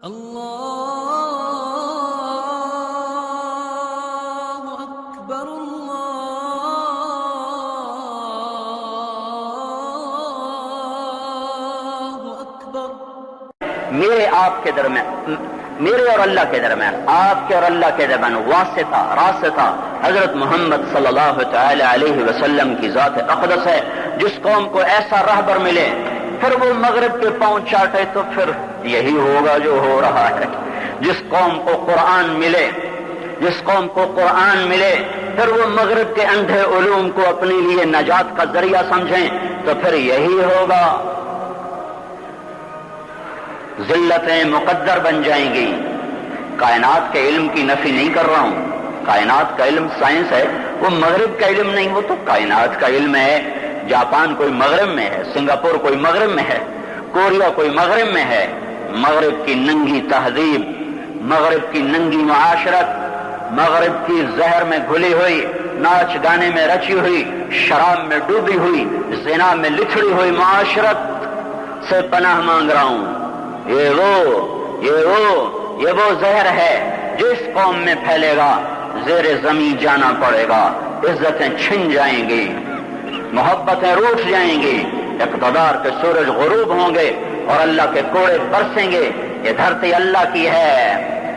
اللہ اکبر اللہ اکبر۔ میرے آپ کے درمیان، میرے اور اللہ کے درمیان، آپ کے اور اللہ کے درمیان واسطہ راستہ حضرت محمد صلی اللہ تعالی علیہ وسلم کی ذات اقدس ہے۔ جس قوم کو ایسا رہبر ملے پھر وہ مغرب کے پاؤں چاٹے تو پھر یہی ہوگا جو ہو رہا ہے۔ جس قوم کو قرآن ملے، جس قوم کو قرآن ملے پھر وہ مغرب کے اندھے علوم کو اپنے لیے نجات کا ذریعہ سمجھیں تو پھر یہی ہوگا، ذلتیں مقدر بن جائیں گی۔ کائنات کے علم کی نفی نہیں کر رہا ہوں، کائنات کا علم سائنس ہے، وہ مغرب کا علم نہیں، وہ تو کائنات کا علم ہے۔ جاپان کوئی مغرب میں ہے، سنگاپور کوئی مغرب میں ہے، کوریا کوئی مغرب میں ہے۔ مغرب کی ننگی تہذیب، مغرب کی ننگی معاشرت، مغرب کی زہر میں گھلی ہوئی، ناچ گانے میں رچی ہوئی، شراب میں ڈوبی ہوئی، زنا میں لتھڑی ہوئی معاشرت سے پناہ مانگ رہا ہوں۔ یہ وہ زہر ہے جس قوم میں پھیلے گا زیر زمین جانا پڑے گا، عزتیں چھن جائیں گی، محبتیں روٹ جائیں گی، اقتدار کے سورج غروب ہوں گے اور اللہ کے کوڑے برسیں گے۔ یہ دھرتی اللہ کی ہے۔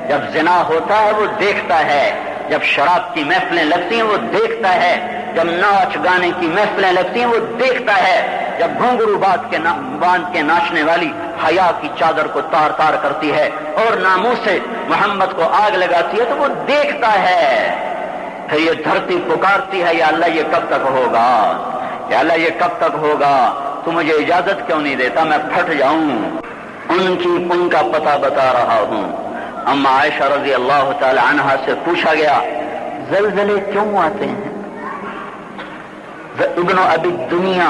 جب زنا ہوتا ہے وہ دیکھتا ہے، جب شراب کی محفلیں لگتی ہیں وہ دیکھتا ہے، جب ناچ گانے کی محفلیں لگتی ہیں وہ دیکھتا ہے، جب گھنگرو باندھ کے ناچنے والی حیا کی چادر کو تار تار کرتی ہے اور ناموس سے محمد کو آگ لگاتی ہے تو وہ دیکھتا ہے۔ پھر یہ دھرتی پکارتی ہے، یا اللہ یہ کب تک ہوگا، یا اللہ یہ کب تک ہوگا، تو مجھے اجازت کیوں نہیں دیتا میں پھٹ جاؤں۔ ان کی پن کا پتہ بتا رہا ہوں۔ اما عائشہ رضی اللہ تعالی عنہا سے پوچھا گیا زلزلے کیوں آتے ہیں؟ ابن ابی دنیا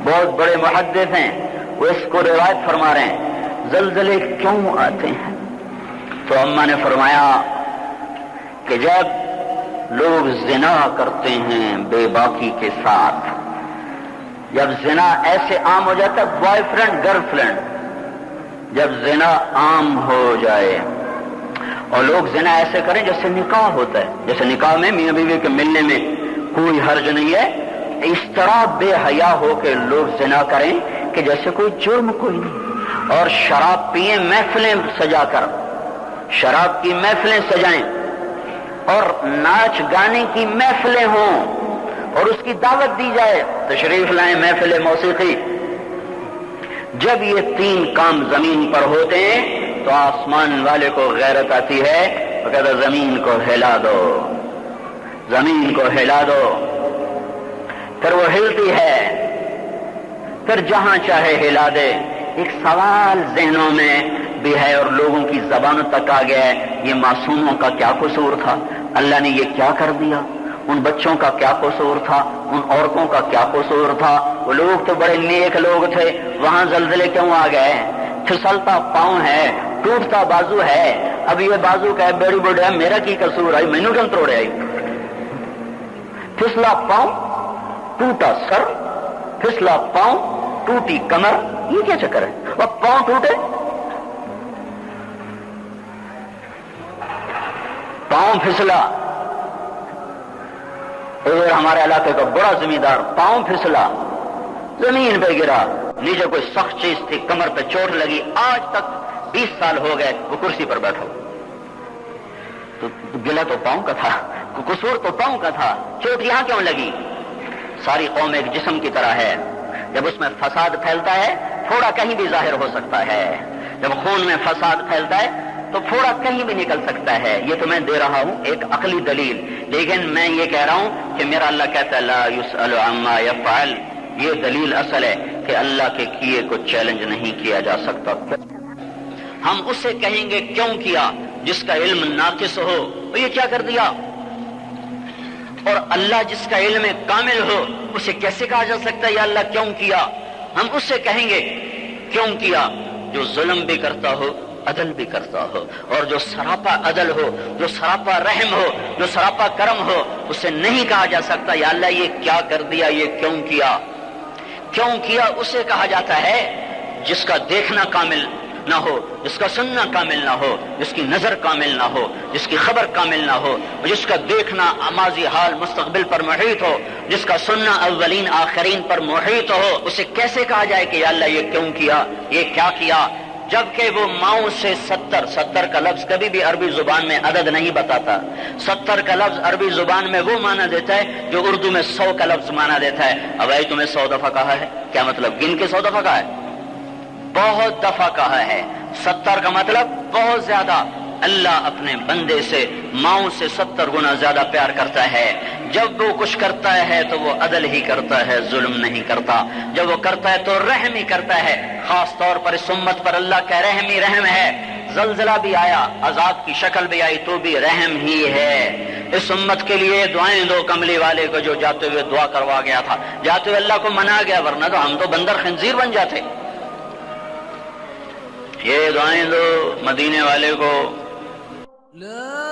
بہت بڑے محدث ہیں، وہ اس کو روایت فرما رہے ہیں زلزلے کیوں آتے ہیں؟ تو اما نے فرمایا کہ جب لوگ زنا کرتے ہیں بے باکی کے ساتھ، جب زنا ایسے عام ہو جاتا ہے، بوائے فرینڈ گرل فرینڈ، جب زنا عام ہو جائے اور لوگ زنا ایسے کریں جیسے نکاح ہوتا ہے، جیسے نکاح میں میاں بیوی کے ملنے میں کوئی حرج نہیں ہے، اس طرح بے حیا ہو کے لوگ زنا کریں کہ جیسے کوئی جرم کوئی نہیں، اور شراب پئیں محفلیں سجا کر، شراب کی محفلیں سجائیں اور ناچ گانے کی محفلیں ہوں اور اس کی دعوت دی جائے، تشریف لائیں محفل موسیقی۔ جب یہ تین کام زمین پر ہوتے ہیں تو آسمان والے کو غیرت آتی ہے، وہ کہتا ہے زمین کو ہلا دو، زمین کو ہلا دو، پھر وہ ہلتی ہے، پھر جہاں چاہے ہلا دے۔ ایک سوال ذہنوں میں بھی ہے اور لوگوں کی زبانوں تک آ گیا ہے، یہ معصوموں کا کیا قصور تھا؟ اللہ نے یہ کیا کر دیا؟ ان بچوں کا کیا قصور تھا؟ ان عورتوں کا کیا قصور تھا؟ وہ لوگ تو بڑے نیک لوگ تھے، وہاں زلزلے کیوں آ گئے؟ پھسلتا پاؤں ہے، ٹوٹتا بازو ہے، اب یہ بازو کا ہے بیڑی بوڑھے ہے، میرا کی قصور ہے؟ مینو کیوں توڑے آئی؟ پھسلا پاؤں، ٹوٹا سر، پھسلا پاؤں، ٹوٹی کمر، یہ کیا چکر ہے؟ اب پاؤں ٹوٹے، پاؤں پھسلا، ادھر ہمارے علاقے کا بڑا زمیندار پاؤں پھسلا، زمین پہ گرا، نیچے کوئی سخت چیز تھی، کمر پہ چوٹ لگی، آج تک 20 سال ہو گئے وہ کرسی پر بیٹھا، تو گلا تو پاؤں کا تھا، قصور تو پاؤں کا تھا، چوٹ یہاں کیوں لگی؟ ساری قوم ایک جسم کی طرح ہے، جب اس میں فساد پھیلتا ہے تھوڑا کہیں بھی ظاہر ہو سکتا ہے، جب خون میں فساد پھیلتا ہے تو تھوڑا کہیں بھی نکل سکتا ہے۔ یہ تو میں دے رہا ہوں ایک عقلی دلیل، لیکن میں یہ کہہ رہا ہوں کہ میرا اللہ کہتا ہے لا یسأل عما یفعل، یہ دلیل اصل ہے کہ اللہ کے کیے کو چیلنج نہیں کیا جا سکتا۔ ہم اسے کہیں گے کیوں کیا جس کا علم ناقص ہو، تو یہ کیا کر دیا؟ اور اللہ جس کا علم کامل ہو اسے کیسے کہا جا سکتا ہے یا اللہ کیوں کیا؟ ہم اس سے کہیں گے کیوں کیا جو ظلم بھی کرتا ہو، عدل بھی کرتا ہو، اور جو سراپا عدل ہو، جو سراپا رحم ہو، جو سراپا کرم ہو، اسے نہیں کہا جا سکتا یا اللہ یہ کیا کر دیا، یہ کیوں کیا؟ کیوں کیا اسے کہا جاتا ہے جس کا دیکھنا کامل نہ ہو، جس کا سننا کامل نہ ہو، جس کی نظر کامل نہ ہو، جس کی خبر کامل نہ ہو، جس کا دیکھنا ماضی حال مستقبل پر محیط ہو، جس کا سننا اولین آخرین پر محیط ہو، اسے کیسے کہا جائے کہ یا اللہ یہ کیوں کیا، یہ کیا کیا؟ جبکہ وہ ماؤں سے 70 کا لفظ کبھی بھی عربی زبان میں عدد نہیں بتاتا. 70 کا لفظ عربی زبان میں وہ معنی دیتا ہے جو اردو میں 100 کا لفظ معنی دیتا ہے. اب بھائی تمہیں 100 دفعہ کہا ہے، کیا مطلب گن کے 100 دفعہ کہا ہے؟ بہت دفعہ کہا ہے. 70 کا مطلب بہت زیادہ. اللہ اپنے بندے سے ماؤں سے 70 گنا زیادہ پیار کرتا ہے. جب وہ کچھ کرتا ہے تو وہ عدل ہی کرتا ہے، ظلم نہیں کرتا. جب وہ کرتا ہے تو رحم ہی کرتا ہے. خاص طور پر اس امت پر اللہ کا رحم ہی رحم ہے. زلزلہ بھی آیا، عذاب کی شکل بھی آئی، تو بھی رحم ہی ہے. اس امت کے لیے دعائیں دو کملی والے کو جو جاتے ہوئے دعا کروا گیا تھا، جاتے ہوئے اللہ کو منا گیا، ورنہ تو ہم تو بندر خنزیر بن جاتے. یہ دعائیں دو مدینے والے کو. لا